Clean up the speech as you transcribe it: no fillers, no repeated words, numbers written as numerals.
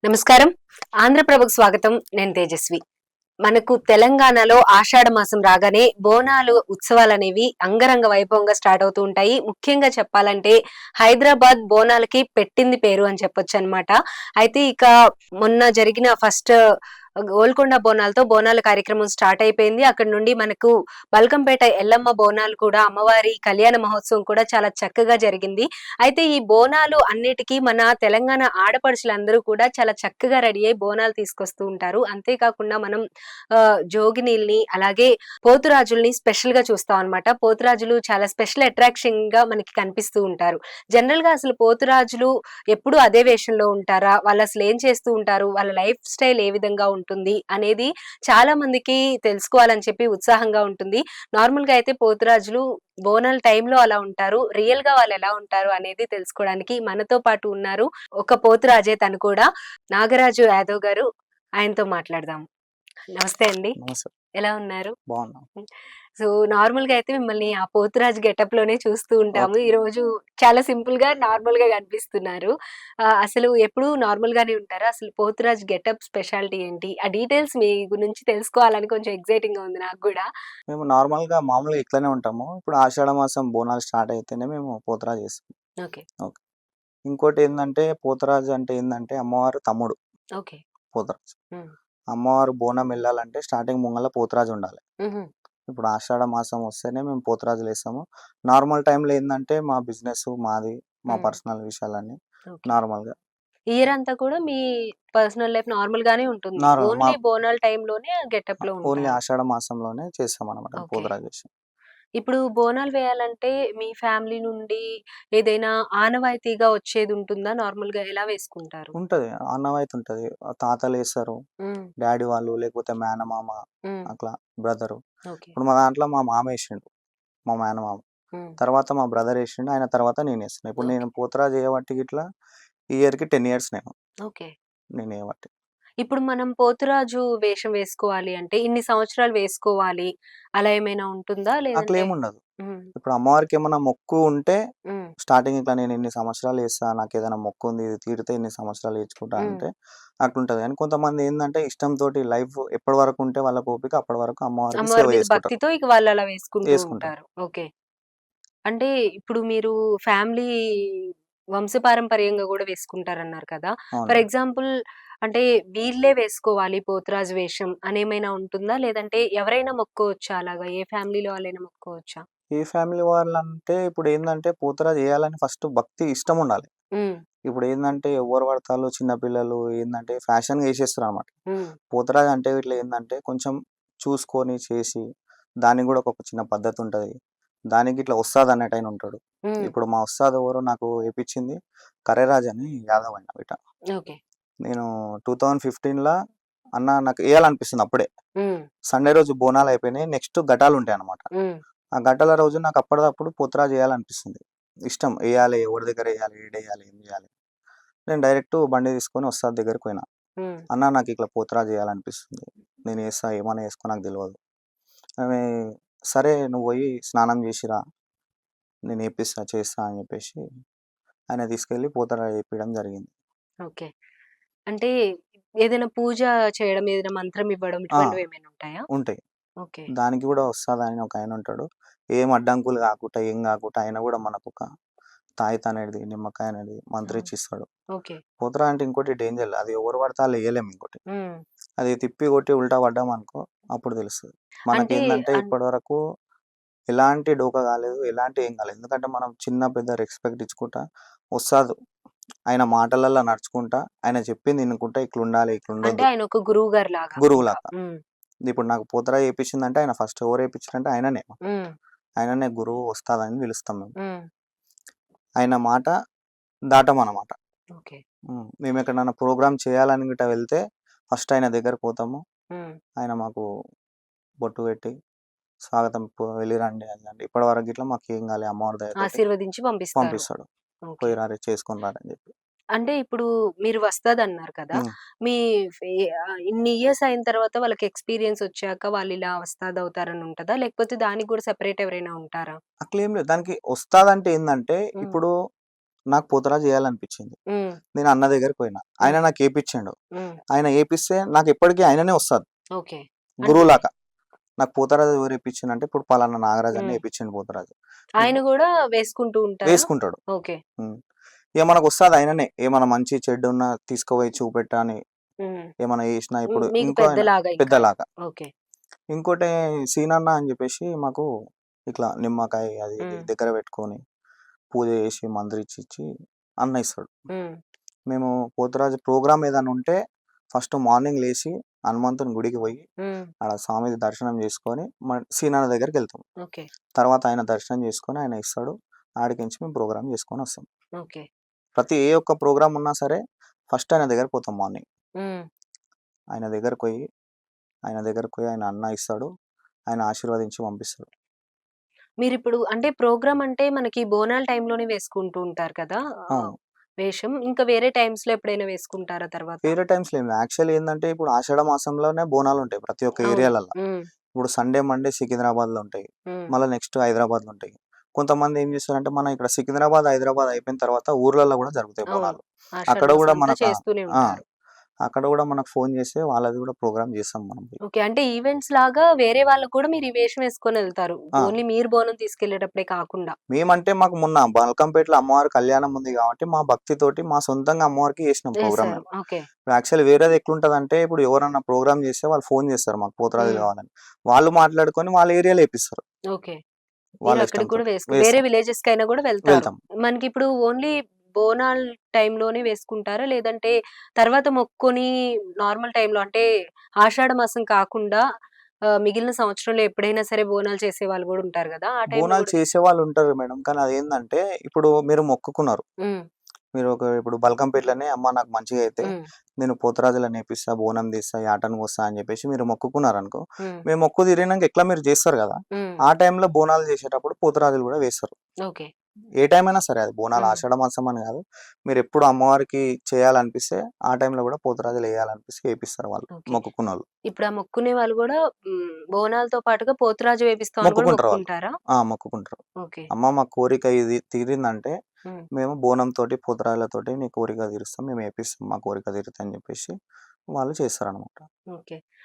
నమస్కారం. ఆంధ్రప్రభకు స్వాగతం. నేను తేజస్వి. మనకు తెలంగాణలో ఆషాఢ మాసం రాగానే బోనాలు ఉత్సవాలనేవి అంగరంగ వైభవంగా స్టార్ట్ అవుతూ ఉంటాయి. ముఖ్యంగా చెప్పాలంటే హైదరాబాద్ బోనాలకి పెట్టింది పేరు అని చెప్పొచ్చనమాట. అయితే ఇక మొన్న జరిగిన ఫస్ట్ గోల్కొండ బోనాలతో బోనాల కార్యక్రమం స్టార్ట్ అయిపోయింది. అక్కడి నుండి మనకు బల్కంపేట ఎల్లమ్మ బోనాలు కూడా అమ్మవారి కళ్యాణ మహోత్సవం కూడా చాలా చక్కగా జరిగింది. అయితే ఈ బోనాలు అన్నిటికీ మన తెలంగాణ ఆడపడుచులందరూ కూడా చాలా చక్కగా రెడీ అయ్యి బోనాలు తీసుకొస్తూ ఉంటారు. అంతేకాకుండా మనం జోగినీల్ని అలాగే పోతురాజుల్ని స్పెషల్ గా చూస్తాం అనమాట. పోతురాజులు చాలా స్పెషల్ అట్రాక్షన్ గా మనకి కనిపిస్తూ ఉంటారు. జనరల్ గా అసలు పోతురాజులు ఎప్పుడు అదే వేషంలో ఉంటారా? వాళ్ళు అసలు ఏం చేస్తూ ఉంటారు? వాళ్ళ లైఫ్ స్టైల్ ఏ విధంగా ఉంటుంది అనేది చాలా మందికి తెలుసుకోవాలని చెప్పి ఉత్సాహంగా ఉంటుంది. నార్మల్ గా అయితే పోతురాజులు బోనాల టైంలో అలా ఉంటారు. రియల్ గా వాళ్ళు ఎలా ఉంటారు అనేది తెలుసుకోవడానికి మనతో పాటు ఉన్నారు ఒక పోతురాజే తను కూడా, నాగరాజు యాదవ్ గారు. ఆయనతో మాట్లాడదాం. నమస్తే అండి. నమస్తే. ఎలా ఉన్నారు? బాగున్నా. సో నార్మల్ గా అయితే మిమ్మల్ని ఆ పోతురాజు గెటప్ లోనే చూస్తూ ఉంటాము. ఓకే. ఈ రోజు చాలా సింపుల్ గా నార్మల్ గా కనిపిస్తున్నారు. అసలు ఎప్పుడు నార్మల్ గానే ఉంటారా? అసలు పోతురాజు గెటప్ స్పెషాలిటీ ఏంటి? ఆ డీటెయిల్స్ మీ గురించి తెలుసుకోవాలని కొంచెం ఎక్సైటింగ్ గా ఉంది నాకు కూడా. మేము మామూలుగా ఇట్లనే ఉంటాము. ఇప్పుడు ఆషాఢ మాసం బోనాలు స్టార్ట్ అయితేనే మేము పోతరాజు చేస్తాం. ఓకే. ఓకే. ఇంకోటేందంటే పోతరాజు అంటే ఏందంటే అమ్మవారు తమ్ముడు ఓకే. పోతరాజు. హ్మ్. అమ్మవారు బోనం ఎళ్ళాలంటే స్టార్టింగ్ ముంగల పోతరాజు ఉండాలి. హుహు. ఇప్పుడు ఆషాఢ మాసం వస్తేనే మేము పోతరాజులేస్తాము. నార్మల్ టైమ్‌లో ఏందంటే మా బిజినెస్ మాది, మా హ్మ్. పర్సనల్ విషయాలన్నీ ఓకే. నార్మల్‌గా ఇయర్ అంతా కూడా మీ పర్సనల్ లైఫ్ నార్మల్ గానే ఉంటుంది. నార్మల్ మా ఓన్లీ బోనాల టైంలోనే గెటప్ లో ఓన్లీ ఉంటారు. ఆషాఢ మాసంలోనే చేస్తామన్నమాట ఓకే. పోతరాజు. ఇప్పుడు బోనాలు వేయాలంటే మీ ఫ్యామిలీ నుండి ఏదైనా ఆనవాయితీగా వచ్చేది ఉంటుందా? నార్మల్‌గా ఎలా వేసుకుంటారు? ఉంటది. ఆనవాయితీ ఉంటది. తాతలేస్తారు. హ్మ్. డ్యాడీ వాళ్ళు లేకపోతే మేనమామ హ్మ్. అట్లా బ్రదరు. ఓకే. ఇప్పుడు మా దాంట్లో మా మామేసిండు. మా మేనమామ. హ్మ్. తర్వాత మా బ్రదర్ ఏసిండు. ఆయన తర్వాత నేనేస్తున్నా. ఇప్పుడు ఓకే. నేను పోతురాజు చేయబట్టి గిట్లా ఈ ఇయర్‌కి 10 ఇయర్స్ ఓకే. నేను చేయబట్టి. ఇప్పుడు మనం పోతురాజు వేషం వేసుకోవాలి అంటే ఇన్ని సంవత్సరాలు వేసుకోవాలి. అలా ఏమైనా ఉంటుందా? లేదంటే అట్లేముండదు. హ్మ్. ఇప్పుడు అమ్మవారికి ఏమన్నా మొక్కు ఉంటే హ్మ్. స్టార్టింగ్ ఇట్లా నేను ఇన్ని సంవత్సరాలు చేస్తా. నాకేదైనా మొక్కు ఉంది. ఇది తీరితే ఇన్ని సంవత్సరాలు చేయించుకుంటా హ్మ్. అంటే అట్లుంటది. కానీ కొంతమంది ఏందంటే ఇష్టంతోటి లైఫ్ ఎప్పటి వరకు ఉంటే వాళ్ళకి ఓపిక అప్పటి వరకు అమ్మవారికి సేవ అమ్మవారి మీద చేసుకుంటారు. భక్తితో ఇక వాళ్ళలా వేసుకుంటూ చేసుకుంటారు. ఉంటారు. ఓకే. అంటే ఇప్పుడు మీరు ఫ్యామిలీ వంశపారంపర్యంగా గూడా వేసుకుంటారన్నారు కదా! ఫర్ అవునండి. ఎగ్జాంపుల్ అంటే వీళ్ళే వేసుకోవాలి పోతురాజు వేషం అనేమైనా ఉంటుందా? లేదంటే ఎవరైనా మొక్కోవచ్చా అలాగా? ఏ ఫ్యామిలీలో వాళ్ళైనా మొక్కోవచ్చా? ఏ ఫ్యామిలీ వాళ్ళంటే ఇప్పుడేందంటే పోతురాజు చేయాలని ఫస్ట్ భక్తి ఇష్టముండాలి. హ్మ్. ఇప్పుడేందంటే ఎవ్వరు పడతాళ్ళు చిన్న పిల్లలు ఏందంటే ఫ్యాషన్‌గా ఏసేస్తున్నారనమాట. హ్మ్. పోతురాజు అంటే ఇట్లా ఏందంటే కొంచెం చూసుకొని చేసి, దానికి గూడా ఒక చిన్న పద్ధతుంటది. దానికి ఇట్లా ఉస్తాద్ అనేటాయన ఉంటాడు. హ్మ్. ఇప్పుడు మా ఉస్తాద్ ఎవరో నాకు ఏపిచ్చింది కరైరాజ్ అని యాదవ్ ఆయన బిడ్డ. ఓకే. నేను 2015ల అన్న నాకు ఎయాలనిపిస్తుంది అప్పుడే. హ్మ్. సండే రోజు బోనాలయిపోయినాయి. నెక్స్ట్ ఘటాలుంటాయన్నమాట. హ్మ్. ఆ ఘటాల రోజు నాకు అప్పటిదప్పుడు పోతురాజు ఎయాలనిపిస్తుంది. ఇష్టం. ఎయాలి, ఎవరి దగ్గర ఎయాలి, ఏడెయాలి, ఏం జేయాలి. నేను డైరెక్ట్ బండి తీసుకొని ఉస్తాద్ దగ్గరికి పోయినా. హ్మ్. అన్న నాకిట్లా పోతురాజు ఎయాలనిపిస్తుంది. నేను ఏస్తా ఏమన్నా ఏసుకో నాకు తెలవదు. ఆమె సరే నువ్వు పోయి స్నానం చేసి రా. నేను ఏపిస్తా, చేస్తా అని చెప్పేసి ఆయన తీసుకెళ్ళి పోతురాజు ఏపియడం జరిగింది. ఓకే. అంటే ఏదైనా పూజ చేయడం, ఏదైనా మంత్రం ఇవ్వడం ఆ! ఇటువంటివేమైనా ఉంటాయా? ఉంటాయి. ఓకే. దానికి గూడా ఉస్తాద్ అని ఒకాయన ఉంటాడు. ఏం అడ్డంకులు గాకుండా, ఏం గాకుండా ఆయన గూడా మనకొక తాయెత్తనేటిది, నిమ్మకాయ అనేది ఆ! మంత్రిచ్చిస్తాడు. ఓకే. పోతురాజు అంటే ఇంకోటి డేంజర్. అది ఎవరు పడితే ఆళ్ళు ఎయలేము ఇంకోటి. హ్మ్. అది తిప్పి కొట్టి ఉల్టా పడ్డామనుకో అప్పుడు తెలుస్తది. అంటే మనకేందంటే అన్ ఇప్పటివరకు ఎలాంటి డోకా కాలేదు. ఎలాంటి ఏం కాలేదు. ఎందుకంటే మనం చిన్న పెద్ద రెస్పెక్ట్ ఇచ్చుకుంటా ఉస్తాద్ ఆయన మాటలల్ల నడుచుకుంటా, ఆయన చెప్పింది ఇనుకుంటా ఇట్లుండాలి, అంటే ఇట్లుండొద్దు ఆయన ఒక గురువు గారిలాగా ఇంకా. గురువులాగా. హ్మ్. ఇప్పుడు నాకు పోతురాజు ఏపిచ్చిందంటే ఆయన ఫస్ట్ ఎవరు ఏపిచ్చిరంటే ఆయననే. హ్మ్. ఆయననే గురువు, ఉస్తాద్ అని పిలుస్తాం మేము. హ్మ్. ఆయన మాట దాటమనమాట. ఓకే. మేమెక్కడన్నా ప్రోగ్రామ్ చేయాలని గిట్ట వెళ్తే ఫస్ట్ ఆయన దగ్గరికి పోతాము. హ్మ్. ఆయన మాకు బొట్టు పెట్టి స్వాగతం వెళ్ళిరండి అది అండి. ఇప్పటివరకు గిట్లా మాకేం కాలే అమ్మవారి దయతోటి ఆశీర్వదించి పంపిస్తారు. పంపిస్తాడు. ఓకే. పోయి రారి చేసుకొని రారని చెప్పి. అంటే ఇప్పుడు మీరు వస్తదన్నారు కదా! హ్మ్. మీ ఇన్ని ఇయర్స్ అయిన తర్వాత వాళ్ళకి ఎక్స్‌పీరియన్స్ ఒచ్చాక వాళ్ళిలా వస్తాదవుతారని ఉంటదా? లేకపోతే దానికి గూడా సెపరేట్ ఎవరైనా ఉంటారా? అట్లేం లేదు. దానికి ఉస్తాద్ అంటే ఏందంటే హ్మ్. ఇప్పుడు నాకు పోతురాజు చేయాలనిపించింది. ఉమ్, నేను అన్న దగ్గరికి పోయినా. ఆయన ఉమ్, నాకు ఏపిచ్చిండు. ఉమ్, ఆయన ఏపిస్తే నాకు ఎప్పటికీ ఆయననే వస్తది ఓకే. అంటే గురువులాగా. నాకు పోతురాజు ఎవరు ఏపిచ్చిండంటే ఇప్పుడు పలానా నాగరాజు అన్న ఉమ్, ఏపిచ్చిండు పోతురాజు. ఆయన ఇప్పుడు కూడా వేసుకుంటూ ఉంటారా? వేసుకుంటాడు. ఓకే. హ్మ్. ఇగ మనకొస్తది ఆయననే. ఏమన్నా మంచి చెడున్నా తీసుకుపోయి చూపెట్టా అని ఉమ్, ఏమన్నా చేసినా ఇప్పుడు మీకు ఇంకో ఆయన పెద్దలాగా ఇంకా ఆయన. పెద్దలాగా. ఓకే. ఇంకోటి సీనన్న అని చెప్పేసి మాకు ఇట్లా నిమ్మకాయ అది ఇది ఉమ్, దగ్గర పెట్టుకొని పూజ చేసి మంత్రిచ్చిచ్చి అన్న ఇస్తాడు. ఉమ్, మేము పోతురాజు ప్రోగ్రామ్ ఏదైనా ఉంటే ఫస్ట్ మార్నింగ్ లేచి హనుమంతుని గుడికి పోయి ఉమ్, ఆడ స్వామి దర్శనం చేసుకొని సీనన్న దగ్గరికి వెళ్తాం. ఓకే. తర్వాత ఆయన దర్శనం చేసుకొని ఆయన ఇస్తాడు. ఆడికించి మేము ప్రోగ్రామ్ చేసుకొని వస్తాం. ఓకే. ప్రతి ఏ ఒక్క ప్రోగ్రామ్ ఉన్నా సరే ఫస్ట్ ఆయన దగ్గరికి పోతాం మార్నింగ్. ఉమ్, ఆయన దగ్గరకు పోయి ఆయన అన్న ఇస్తాడు. ఆయన ఆశీర్వదించి పంపిస్తాడు. మీరిప్పుడు అంటే ప్రోగ్రామ్ అంటే మనకి బోనాల టైంలోనే వేసుకుంటూ ఉంటారు కదా! అవును. వేషం. ఇంకా వేరే టైమ్స్‌లో ఎప్పుడైనా వేసుకుంటారా తర్వాత? వేరే టైమ్స్‌లో ఏమి యాక్చువల్లీ ఏందంటే ఇప్పుడు ఆషాఢ మాసంలోనే బోనాలుంటాయి ప్రతి ఒక్క అవును. ఏరియాలల్ల. హ్మ్. ఇప్పుడు సండే, మండే సికింద్రాబాద్‌లో ఉంటాయి. హ్మ్. మళ్ళా నెక్స్ట్ హైదరాబాద్‌లో ఉంటాయి. కొంతమంది ఏం చేస్తారంటే మన ఇక్కడ సికింద్రాబాద్, హైదరాబాద్ అయిపోయిన తర్వాత ఊర్లల్లో గూడా జరుగుతాయి అవును. బోనాలు. ఆషాఢ అక్కడ మాసం గూడా అంతా మనకు చేస్తూనే ఆ! ఉంటారు. అక్కడ గూడా మనకు ఫోను చేస్తే వాళ్ళది గూడా ప్రోగ్రామ్ చేస్తాం మనం పోయి. ఓకే. అంటే ఈవెంట్స్ లాగా వేరే వాళ్ళకి కూడా మీరు ఈ వేషం వేసుకొనెళ్తారు. ఆ! ఓన్లీ మీరు బోనం తీసుకెళ్ళేటప్పుడే కాకుండా. మేమంటే మాకు మొన్న బల్కంపేటలో అమ్మవారి కళ్యాణం ఉంది గాబట్టి మా భక్తితోటి మా సొంతంగా అమ్మవారికి చేసినాం ప్రోగ్రామ్ వేశారు. మేము. ఓకే. ఇప్పుడు యాక్చువల్లీ వేరేది ఎట్లుంటదంటే ఇప్పుడు ఎవరన్నా ప్రోగ్రామ్ చేస్తే వాళ్ళు ఫోను చేస్తారు మాకు పోతురాజులు హ్మ్. కావాలని. వాళ్ళు మాట్లాడుకొని వాళ్ళ ఏరియాలో ఏపిస్తారు. ఓకే. మీరు వాళ్ళ అక్కడికి కూడా ఇష్టంతోటి వేరే వేస్తాం. విలేజెస్‌కైనా కూడా వెళ్తారు. వెళ్తాం. మనకిప్పుడు ఓన్లీ బోనాల్ టైంలోనే వేసుకుంటారా? లేదంటే తర్వాత మొక్కుకొని నార్మల్ టైంలో అంటే ఆషాఢ మాసం కాకుండా మిగిలిన సంవత్సరంలో ఎప్పుడైనా సరే బోనాలు చేసేవాళ్ళు గూడా ఉంటారు గదా! ఆ టైంలో బోనాలు గూడా చేసేవాళ్ళుంటారు మేడం. కానీ అదేందంటే ఇప్పుడు మీరు మొక్కుకున్నారు. హ్మ్. ఇప్పుడు బల్కంపేటలోనే అమ్మ నాకు మంచిగయితే హ్మ్. నేను పోతురాజులని ఏపిస్తా, బోనం తీస్తా, యాటను కోస్తా అని చెప్పేసి మీరు మొక్కుకున్నారనుకో, హ్మ్. మీ మొక్కు తీరినంక ఎట్లా మీరు చేస్తారు గదా! హ్మ్. ఆ టైంలో బోనాలు చేసేటప్పుడు పోతురాజులు గూడా వేస్తారు. ఓకే. ఏ టైమైనా సరే అది బోనాలు హ్మ్. ఆషాఢ మాసం అని గాదు. మీరెప్పుడు అమ్మవారికి చేయాలనిపిస్తే ఆ టైంలో గూడా పోతురాజులు ఎయాలనిపిస్తే ఏపిస్తారు వాళ్ళు ఓకే. మొక్కుకున్నోళ్ళు. ఇప్పుడు ఆ మొక్కునే వాళ్ళు గూడా బోనాలతో పాటుగా పోతురాజు వేపిస్తామని గూడా మొక్కుకుంటారు వాళ్ళు. మొక్కుకుంటారా? ఆ! మొక్కుకుంటారు. ఓకే. అమ్మ మా కోరిక ఇది తీరిందంటే హ్మ్. మేము బోనంతోటి, పోతురాజులతోటి నీ కోరిక తీరుస్తాం. మేము ఏపిస్తాం మా కోరిక తీరితే అని జెప్పేసి వాళ్ళు చేస్తారనమాట. ఓకే.